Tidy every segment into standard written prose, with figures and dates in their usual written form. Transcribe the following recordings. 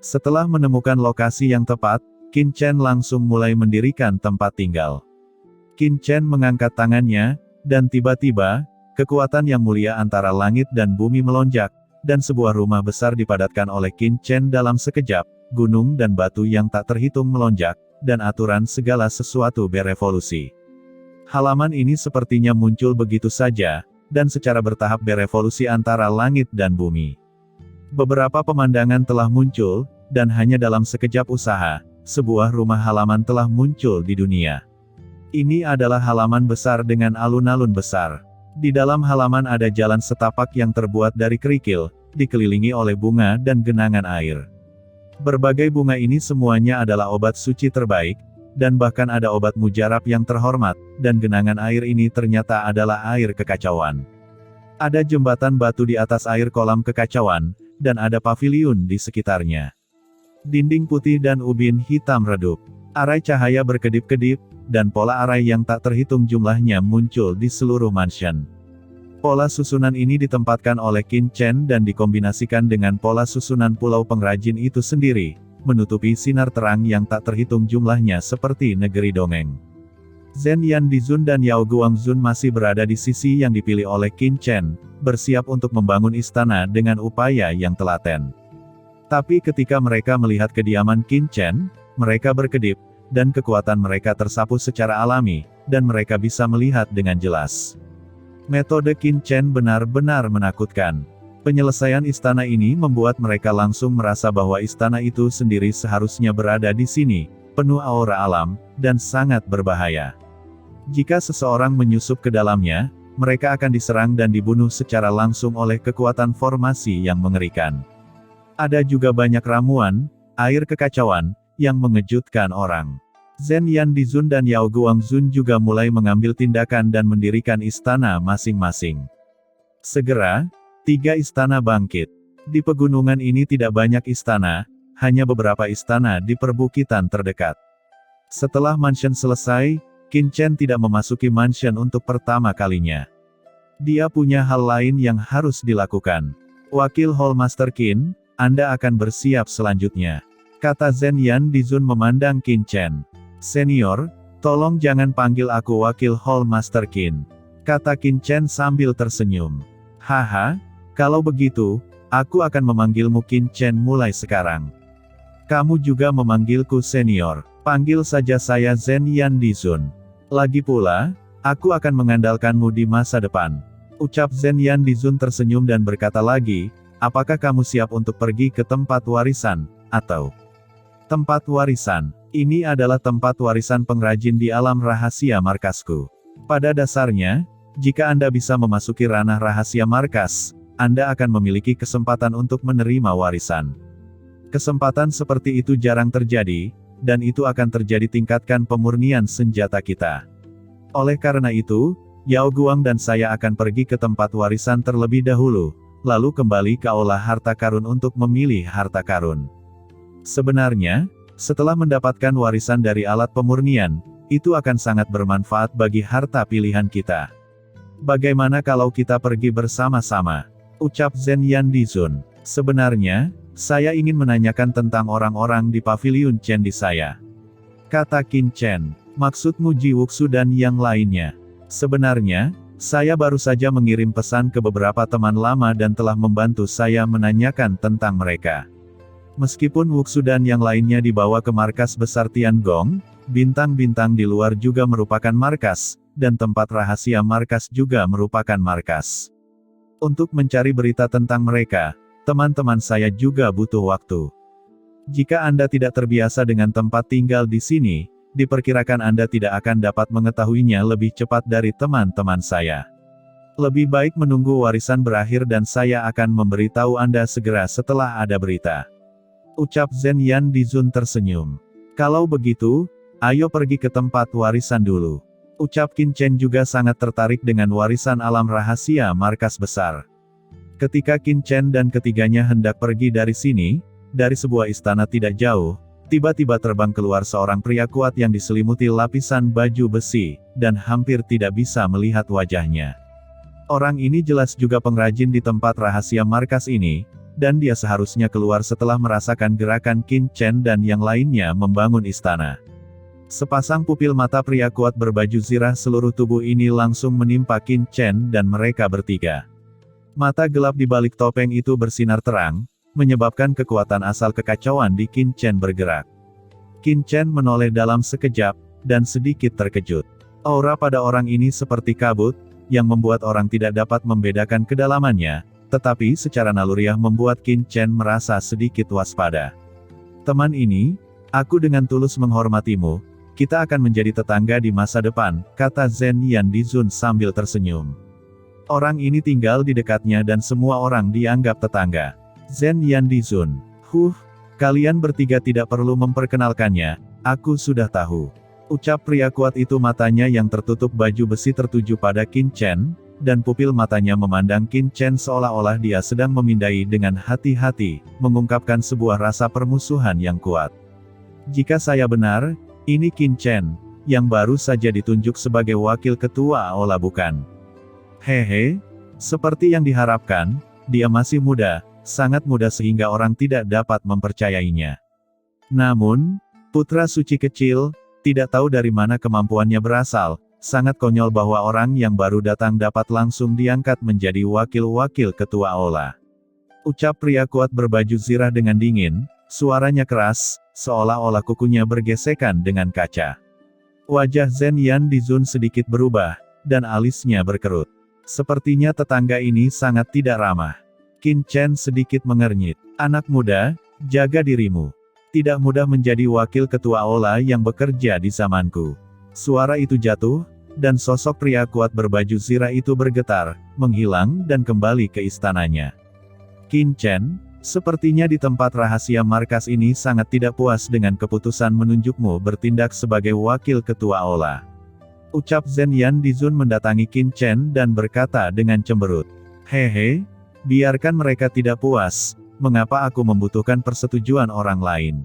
Setelah menemukan lokasi yang tepat, Qin Chen langsung mulai mendirikan tempat tinggal. Qin Chen mengangkat tangannya, dan tiba-tiba, kekuatan yang mulia antara langit dan bumi melonjak, dan sebuah rumah besar dipadatkan oleh Qin Chen dalam sekejap, gunung dan batu yang tak terhitung melonjak, dan aturan segala sesuatu berevolusi. Halaman ini sepertinya muncul begitu saja, dan secara bertahap berevolusi antara langit dan bumi. Beberapa pemandangan telah muncul, dan hanya dalam sekejap usaha, sebuah rumah halaman telah muncul di dunia. Ini adalah halaman besar dengan alun-alun besar. Di dalam halaman ada jalan setapak yang terbuat dari kerikil, dikelilingi oleh bunga dan genangan air. Berbagai bunga ini semuanya adalah obat suci terbaik, dan bahkan ada obat mujarab yang terhormat, dan genangan air ini ternyata adalah air kekacauan. Ada jembatan batu di atas air kolam kekacauan, dan ada paviliun di sekitarnya. Dinding putih dan ubin hitam redup. Arai cahaya berkedip-kedip, dan pola arai yang tak terhitung jumlahnya muncul di seluruh mansion. Pola susunan ini ditempatkan oleh Qin Chen dan dikombinasikan dengan pola susunan pulau pengrajin itu sendiri, menutupi sinar terang yang tak terhitung jumlahnya seperti negeri dongeng. Zhen Yan Dizun dan Yao Guangzun masih berada di sisi yang dipilih oleh Qin Chen, bersiap untuk membangun istana dengan upaya yang telaten. Tapi ketika mereka melihat kediaman Qin Chen, mereka berkedip, dan kekuatan mereka tersapu secara alami, dan mereka bisa melihat dengan jelas. Metode Qin Chen benar-benar menakutkan. Penyelesaian istana ini membuat mereka langsung merasa bahwa istana itu sendiri seharusnya berada di sini, penuh aura alam, dan sangat berbahaya. Jika seseorang menyusup ke dalamnya, mereka akan diserang dan dibunuh secara langsung oleh kekuatan formasi yang mengerikan. Ada juga banyak ramuan, air kekacauan, yang mengejutkan orang. Zhen Yan Dizun dan Yao Guangzun juga mulai mengambil tindakan dan mendirikan istana masing-masing. Segera, 3 istana bangkit. Di pegunungan ini tidak banyak istana, hanya beberapa istana di perbukitan terdekat. Setelah mansion selesai, Qin Chen tidak memasuki mansion untuk pertama kalinya. Dia punya hal lain yang harus dilakukan. Wakil Hall Master Qin, Anda akan bersiap selanjutnya, kata Zhen Yan Dizun memandang Qin Chen. Senior, tolong jangan panggil aku Wakil Hall Master Qin, kata Qin Chen sambil tersenyum. Haha, kalau begitu, aku akan memanggilmu Qin Chen mulai sekarang. Kamu juga memanggilku senior, panggil saja saya Zhen Yan Dizun. Lagi pula, aku akan mengandalkanmu di masa depan. Ucap Zhen Yan Dizun tersenyum dan berkata lagi, apakah kamu siap untuk pergi ke tempat warisan, atau tempat warisan? Ini adalah tempat warisan pengrajin di alam rahasia markasku. Pada dasarnya, jika Anda bisa memasuki ranah rahasia markas, Anda akan memiliki kesempatan untuk menerima warisan. Kesempatan seperti itu jarang terjadi, dan itu akan terjadi tingkatkan pemurnian senjata kita. Oleh karena itu, Yao Guang dan saya akan pergi ke tempat warisan terlebih dahulu, lalu kembali ke aula harta karun untuk memilih harta karun. Sebenarnya, setelah mendapatkan warisan dari alat pemurnian, itu akan sangat bermanfaat bagi harta pilihan kita. Bagaimana kalau kita pergi bersama-sama? Ucap Zhen Yan Dizun. Sebenarnya, saya ingin menanyakan tentang orang-orang di paviliun Chen di saya, kata Qin Chen. Maksudmu Ji Wuxu dan yang lainnya? Sebenarnya, saya baru saja mengirim pesan ke beberapa teman lama dan telah membantu saya menanyakan tentang mereka. Meskipun Wuxu dan yang lainnya dibawa ke markas besar Tiangong, bintang-bintang di luar juga merupakan markas, dan tempat rahasia markas juga merupakan markas. Untuk mencari berita tentang mereka, teman-teman saya juga butuh waktu. Jika Anda tidak terbiasa dengan tempat tinggal di sini, diperkirakan Anda tidak akan dapat mengetahuinya lebih cepat dari teman-teman saya. Lebih baik menunggu warisan berakhir dan saya akan memberitahu Anda segera setelah ada berita. Ucap Zhen Yan Dizun tersenyum. Kalau begitu, ayo pergi ke tempat warisan dulu. Ucap Qin Chen juga sangat tertarik dengan warisan alam rahasia markas besar. Ketika Qin Chen dan ketiganya hendak pergi dari sini, dari sebuah istana tidak jauh, tiba-tiba terbang keluar seorang pria kuat yang diselimuti lapisan baju besi, dan hampir tidak bisa melihat wajahnya. Orang ini jelas juga pengrajin di tempat rahasia markas ini, dan dia seharusnya keluar setelah merasakan gerakan Qin Chen dan yang lainnya membangun istana. Sepasang pupil mata pria kuat berbaju zirah seluruh tubuh ini langsung menimpa Qin Chen dan mereka bertiga. Mata gelap di balik topeng itu bersinar terang, menyebabkan kekuatan asal kekacauan di Qin Chen bergerak. Qin Chen menoleh dalam sekejap, dan sedikit terkejut. Aura pada orang ini seperti kabut, yang membuat orang tidak dapat membedakan kedalamannya, tetapi secara naluriah membuat Qin Chen merasa sedikit waspada. Teman ini, aku dengan tulus menghormatimu, kita akan menjadi tetangga di masa depan, kata Zhen Yan Dizun sambil tersenyum. Orang ini tinggal di dekatnya dan semua orang dianggap tetangga. Zhen Yan Dizun, kalian bertiga tidak perlu memperkenalkannya, aku sudah tahu. Ucap pria kuat itu, matanya yang tertutup baju besi tertuju pada Qin Chen, dan pupil matanya memandang Qin Chen seolah-olah dia sedang memindai dengan hati-hati, mengungkapkan sebuah rasa permusuhan yang kuat. Jika saya benar, ini Qin Chen, yang baru saja ditunjuk sebagai wakil ketua Aula bukan? Hehe, seperti yang diharapkan, dia masih muda, sangat muda sehingga orang tidak dapat mempercayainya. Namun, putra suci kecil, tidak tahu dari mana kemampuannya berasal, sangat konyol bahwa orang yang baru datang dapat langsung diangkat menjadi wakil-wakil ketua Aula. Ucap pria kuat berbaju zirah dengan dingin, suaranya keras, seolah-olah kukunya bergesekan dengan kaca. Wajah Zhen Yan Dizun sedikit berubah, dan alisnya berkerut. Sepertinya tetangga ini sangat tidak ramah. Qin Chen sedikit mengernyit. Anak muda, jaga dirimu. Tidak mudah menjadi wakil ketua Aula yang bekerja di zamanku. Suara itu jatuh, dan sosok pria kuat berbaju zirah itu bergetar, menghilang dan kembali ke istananya. Qin Chen, sepertinya di tempat rahasia markas ini sangat tidak puas dengan keputusan menunjukmu bertindak sebagai wakil ketua Aula. Ucap Zhen Yan Dizun mendatangi Qin Chen dan berkata dengan cemberut. Hehe, biarkan mereka tidak puas, mengapa aku membutuhkan persetujuan orang lain?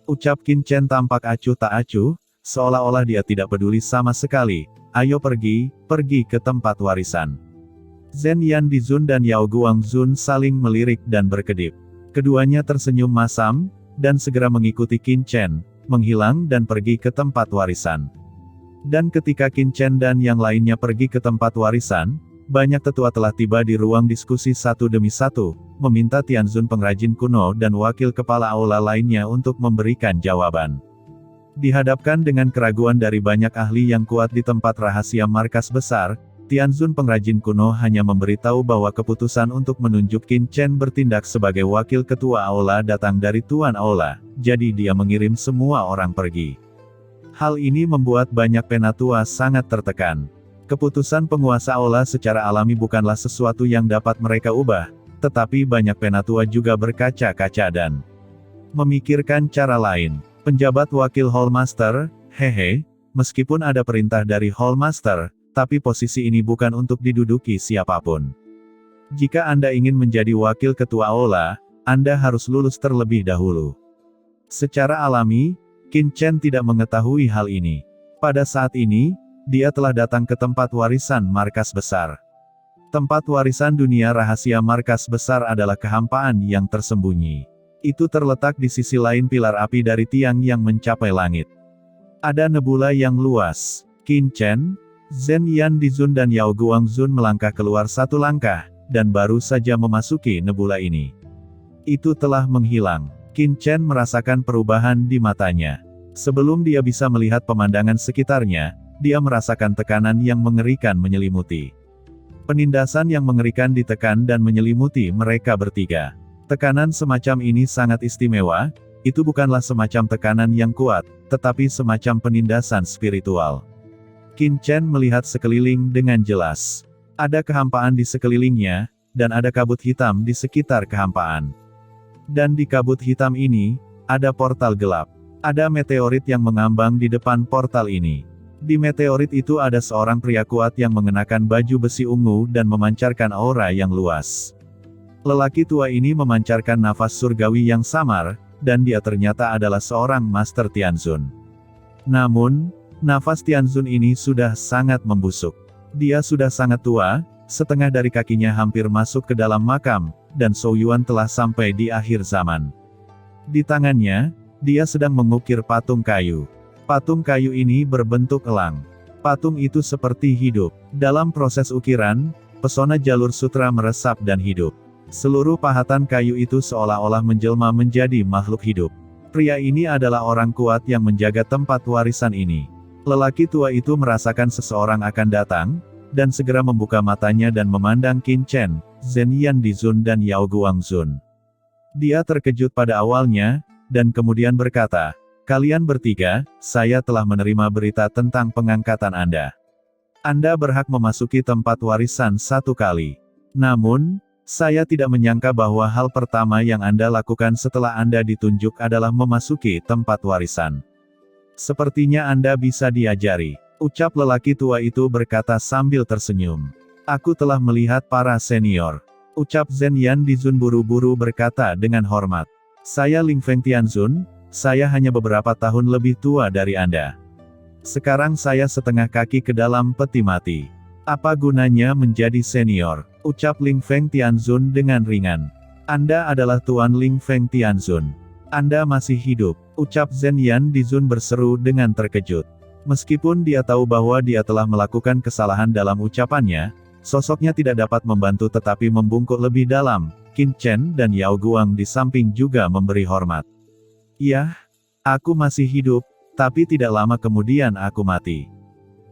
Ucap Qin Chen tampak acuh tak acuh, seolah-olah dia tidak peduli sama sekali. Ayo pergi ke tempat warisan. Zhen Yan Dizun dan Yao Guangzun saling melirik dan berkedip. Keduanya tersenyum masam, dan segera mengikuti Qin Chen, menghilang dan pergi ke tempat warisan. Dan ketika Qin Chen dan yang lainnya pergi ke tempat warisan, banyak tetua telah tiba di ruang diskusi satu demi satu, meminta Tianzun pengrajin kuno dan wakil kepala aula lainnya untuk memberikan jawaban. Dihadapkan dengan keraguan dari banyak ahli yang kuat di tempat rahasia markas besar, Tianzun pengrajin kuno hanya memberitahu bahwa keputusan untuk menunjuk Qin Chen bertindak sebagai wakil ketua Aula datang dari Tuan Aula, jadi dia mengirim semua orang pergi. Hal ini membuat banyak penatua sangat tertekan. Keputusan penguasa Aula secara alami bukanlah sesuatu yang dapat mereka ubah, tetapi banyak penatua juga berkaca-kaca dan memikirkan cara lain. Penjabat wakil Hallmaster, meskipun ada perintah dari Hallmaster, tapi posisi ini bukan untuk diduduki siapapun. Jika Anda ingin menjadi wakil ketua Aula, Anda harus lulus terlebih dahulu. Secara alami, Qin Chen tidak mengetahui hal ini. Pada saat ini, dia telah datang ke tempat warisan markas besar. Tempat warisan dunia rahasia markas besar adalah kehampaan yang tersembunyi. Itu terletak di sisi lain pilar api dari tiang yang mencapai langit. Ada nebula yang luas. Qin Chen, Zhen Yan Dizun dan Yao Guangzun melangkah keluar satu langkah, dan baru saja memasuki nebula ini. Itu telah menghilang. Qin Chen merasakan perubahan di matanya. Sebelum dia bisa melihat pemandangan sekitarnya, dia merasakan tekanan yang mengerikan menyelimuti. Penindasan yang mengerikan ditekan dan menyelimuti mereka bertiga. Tekanan semacam ini sangat istimewa, itu bukanlah semacam tekanan yang kuat, tetapi semacam penindasan spiritual. Qin Chen melihat sekeliling dengan jelas. Ada kehampaan di sekelilingnya, dan ada kabut hitam di sekitar kehampaan. Dan di kabut hitam ini, ada portal gelap. Ada meteorit yang mengambang di depan portal ini. Di meteorit itu ada seorang pria kuat yang mengenakan baju besi ungu dan memancarkan aura yang luas. Lelaki tua ini memancarkan nafas surgawi yang samar, dan dia ternyata adalah seorang Master Tianzun. Namun, nafas Tianzun ini sudah sangat membusuk. Dia sudah sangat tua, setengah dari kakinya hampir masuk ke dalam makam, dan Zhou Yuan telah sampai di akhir zaman. Di tangannya, dia sedang mengukir patung kayu. Patung kayu ini berbentuk elang. Patung itu seperti hidup. Dalam proses ukiran, pesona jalur sutra meresap dan hidup. Seluruh pahatan kayu itu seolah-olah menjelma menjadi makhluk hidup. Pria ini adalah orang kuat yang menjaga tempat warisan ini. Lelaki tua itu merasakan seseorang akan datang, dan segera membuka matanya dan memandang Qin Chen, Zhen Yandizun dan Yao Guangzun. Dia terkejut pada awalnya, dan kemudian berkata, "Kalian bertiga, saya telah menerima berita tentang pengangkatan Anda. Anda berhak memasuki tempat warisan 1 kali. Namun, saya tidak menyangka bahwa hal pertama yang Anda lakukan setelah Anda ditunjuk adalah memasuki tempat warisan. Sepertinya Anda bisa diajari," ucap lelaki tua itu berkata sambil tersenyum. "Aku telah melihat para senior," ucap Zhen Yandizun buru-buru berkata dengan hormat. "Saya Ling Feng Tianzun, saya hanya beberapa tahun lebih tua dari Anda. Sekarang saya setengah kaki ke dalam peti mati. Apa gunanya menjadi senior?" ucap Ling Feng Tianzun dengan ringan. "Anda adalah Tuan Ling Feng Tianzun. Anda masih hidup," ucap Zhen Yandizun berseru dengan terkejut. Meskipun dia tahu bahwa dia telah melakukan kesalahan dalam ucapannya, sosoknya tidak dapat membantu tetapi membungkuk lebih dalam. Qin Chen dan Yao Guang di samping juga memberi hormat. "Yah, aku masih hidup, tapi tidak lama kemudian aku mati,"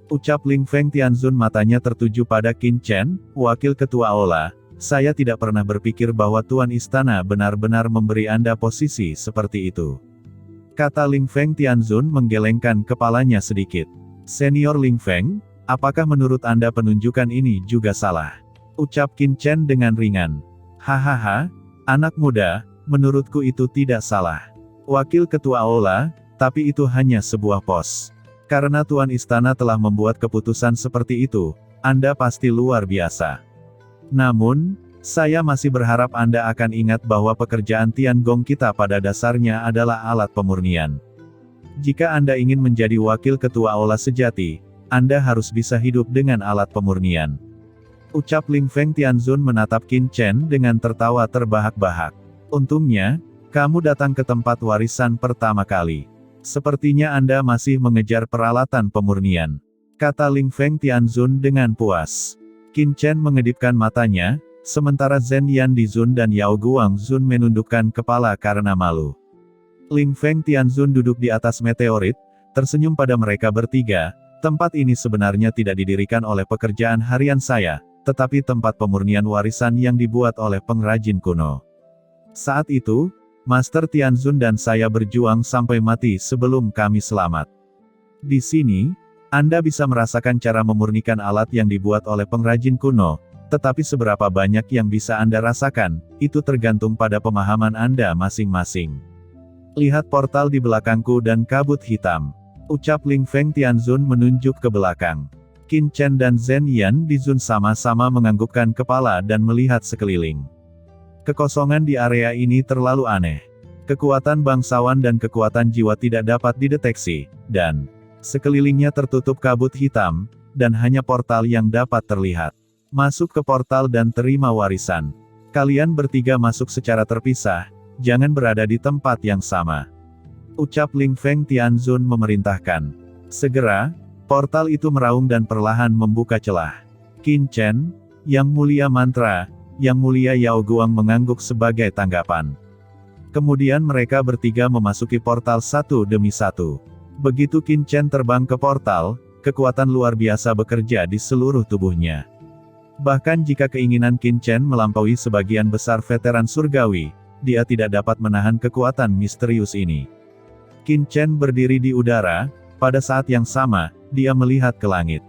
ucap Ling Feng Tianzun matanya tertuju pada Qin Chen, wakil ketua Aula. "Saya tidak pernah berpikir bahwa Tuan Istana benar-benar memberi Anda posisi seperti itu," kata Ling Feng Tianzun menggelengkan kepalanya sedikit. "Senior Ling Feng, apakah menurut Anda penunjukan ini juga salah?" ucap Qin Chen dengan ringan. "Hahaha, anak muda, menurutku itu tidak salah. Wakil ketua Aula, tapi itu hanya sebuah pos. Karena Tuan Istana telah membuat keputusan seperti itu, Anda pasti luar biasa. Namun, saya masih berharap Anda akan ingat bahwa pekerjaan Tiangong kita pada dasarnya adalah alat pemurnian. Jika Anda ingin menjadi wakil ketua Aula sejati, Anda harus bisa hidup dengan alat pemurnian," ucap Ling Feng Tianzun menatap Qin Chen dengan tertawa terbahak-bahak. "Untungnya, kamu datang ke tempat warisan pertama kali. Sepertinya Anda masih mengejar peralatan pemurnian," kata Ling Feng Tianzun dengan puas. Qin Chen mengedipkan matanya, sementara Zhen Yandizun dan Yao Guangzun menundukkan kepala karena malu. Ling Feng Tianzun duduk di atas meteorit, tersenyum pada mereka bertiga. "Tempat ini sebenarnya tidak didirikan oleh pekerjaan harian saya, tetapi tempat pemurnian warisan yang dibuat oleh pengrajin kuno. Saat itu, Master Tianzun dan saya berjuang sampai mati sebelum kami selamat. Di sini, Anda bisa merasakan cara memurnikan alat yang dibuat oleh pengrajin kuno, tetapi seberapa banyak yang bisa Anda rasakan, itu tergantung pada pemahaman Anda masing-masing. Lihat portal di belakangku dan kabut hitam," ucap Ling Feng Tianzun menunjuk ke belakang. Qin Chen dan Zhen Yandizun sama-sama menganggukkan kepala dan melihat sekeliling. Kekosongan di area ini terlalu aneh. Kekuatan bangsawan dan kekuatan jiwa tidak dapat dideteksi, dan sekelilingnya tertutup kabut hitam, dan hanya portal yang dapat terlihat. "Masuk ke portal dan terima warisan. Kalian bertiga masuk secara terpisah, jangan berada di tempat yang sama," ucap Ling Feng Tianzun memerintahkan. Segera, portal itu meraung dan perlahan membuka celah. Qin Chen, Yang Mulia Mantra, Yang Mulia Yao Guang mengangguk sebagai tanggapan. Kemudian mereka bertiga memasuki portal satu demi satu. Begitu Qin Chen terbang ke portal, kekuatan luar biasa bekerja di seluruh tubuhnya. Bahkan jika keinginan Qin Chen melampaui sebagian besar veteran surgawi, dia tidak dapat menahan kekuatan misterius ini. Qin Chen berdiri di udara, pada saat yang sama, dia melihat ke langit.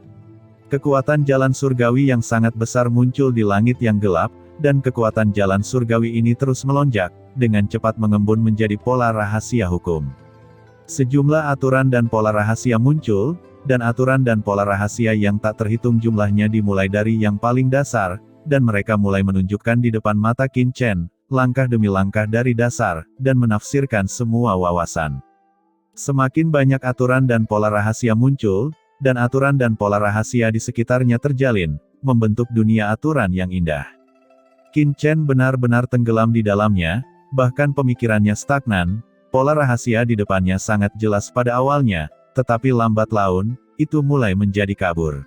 Kekuatan jalan surgawi yang sangat besar muncul di langit yang gelap, dan kekuatan jalan surgawi ini terus melonjak, dengan cepat mengembun menjadi pola rahasia hukum. Sejumlah aturan dan pola rahasia muncul, dan aturan dan pola rahasia yang tak terhitung jumlahnya dimulai dari yang paling dasar, dan mereka mulai menunjukkan di depan mata Qin Chen, langkah demi langkah dari dasar, dan menafsirkan semua wawasan. Semakin banyak aturan dan pola rahasia muncul, dan aturan dan pola rahasia di sekitarnya terjalin, membentuk dunia aturan yang indah. Qin Chen benar-benar tenggelam di dalamnya, bahkan pemikirannya stagnan, pola rahasia di depannya sangat jelas pada awalnya, tetapi lambat laun, itu mulai menjadi kabur.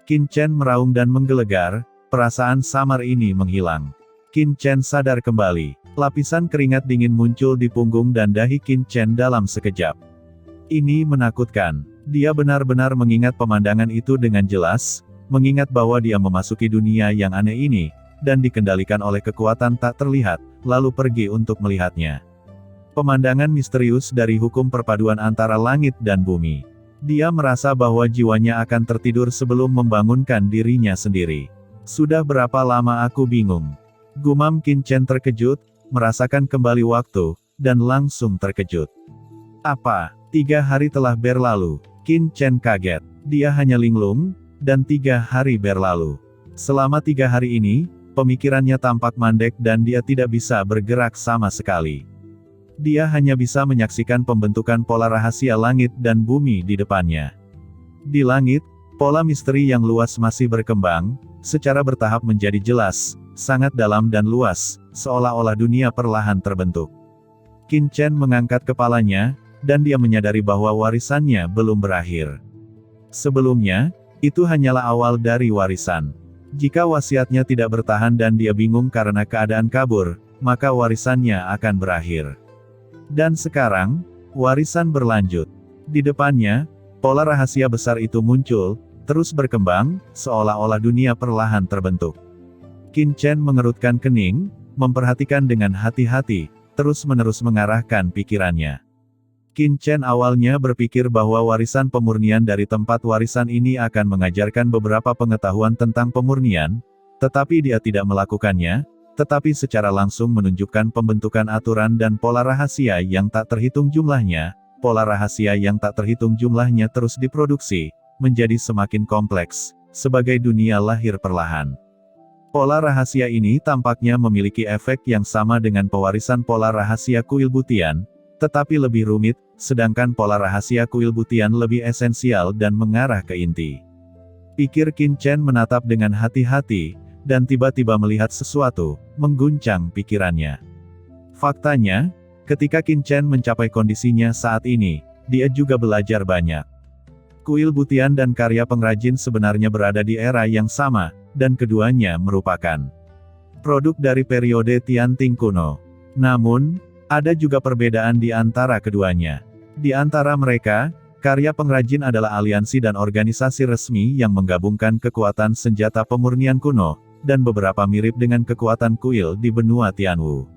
Qin Chen meraung dan menggelegar, perasaan samar ini menghilang. Qin Chen sadar kembali, lapisan keringat dingin muncul di punggung dan dahi Qin Chen dalam sekejap. Ini menakutkan, dia benar-benar mengingat pemandangan itu dengan jelas, mengingat bahwa dia memasuki dunia yang aneh ini, dan dikendalikan oleh kekuatan tak terlihat, lalu pergi untuk melihatnya. Pemandangan misterius dari hukum perpaduan antara langit dan bumi. Dia merasa bahwa jiwanya akan tertidur sebelum membangunkan dirinya sendiri. Sudah berapa lama aku bingung? Gumam Qin Chen terkejut, merasakan kembali waktu, dan langsung terkejut. Apa? 3 hari telah berlalu. Qin Chen kaget. Dia hanya linglung, dan 3 hari berlalu. Selama 3 hari ini, pemikirannya tampak mandek dan dia tidak bisa bergerak sama sekali. Dia hanya bisa menyaksikan pembentukan pola rahasia langit dan bumi di depannya. Di langit, pola misteri yang luas masih berkembang, secara bertahap menjadi jelas, sangat dalam dan luas, seolah-olah dunia perlahan terbentuk. Qin Chen mengangkat kepalanya, dan dia menyadari bahwa warisannya belum berakhir. Sebelumnya, itu hanyalah awal dari warisan. Jika wasiatnya tidak bertahan dan dia bingung karena keadaan kabur, maka warisannya akan berakhir. Dan sekarang, warisan berlanjut. Di depannya, pola rahasia besar itu muncul, terus berkembang, seolah-olah dunia perlahan terbentuk. Qin Chen mengerutkan kening, memperhatikan dengan hati-hati, terus-menerus mengarahkan pikirannya. Qin Chen awalnya berpikir bahwa warisan pemurnian dari tempat warisan ini akan mengajarkan beberapa pengetahuan tentang pemurnian, tetapi dia tidak melakukannya, tetapi secara langsung menunjukkan pembentukan aturan dan pola rahasia yang tak terhitung jumlahnya. Pola rahasia yang tak terhitung jumlahnya terus diproduksi, menjadi semakin kompleks, sebagai dunia lahir perlahan. Pola rahasia ini tampaknya memiliki efek yang sama dengan pewarisan pola rahasia kuil butian, tetapi lebih rumit, sedangkan pola rahasia kuil butian lebih esensial dan mengarah ke inti. Pikir Qin Chen menatap dengan hati-hati, dan tiba-tiba melihat sesuatu, mengguncang pikirannya. Faktanya, ketika Qin Chen mencapai kondisinya saat ini, dia juga belajar banyak. Kuil butian dan karya pengrajin sebenarnya berada di era yang sama, dan keduanya merupakan produk dari periode Tianting kuno. Namun, ada juga perbedaan di antara keduanya. Di antara mereka, karya pengrajin adalah aliansi dan organisasi resmi yang menggabungkan kekuatan senjata pemurnian kuno, dan beberapa mirip dengan kekuatan kuil di benua Tianwu.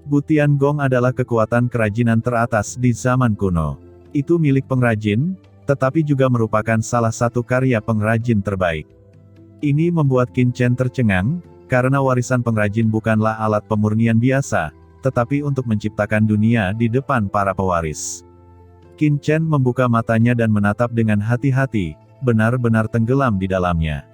Butian Gong adalah kekuatan kerajinan teratas di zaman kuno. Itu milik pengrajin, tetapi juga merupakan salah satu karya pengrajin terbaik. Ini membuat Qin Chen tercengang, karena warisan pengrajin bukanlah alat pemurnian biasa, tetapi untuk menciptakan dunia di depan para pewaris. Qin Chen membuka matanya dan menatap dengan hati-hati, benar-benar tenggelam di dalamnya.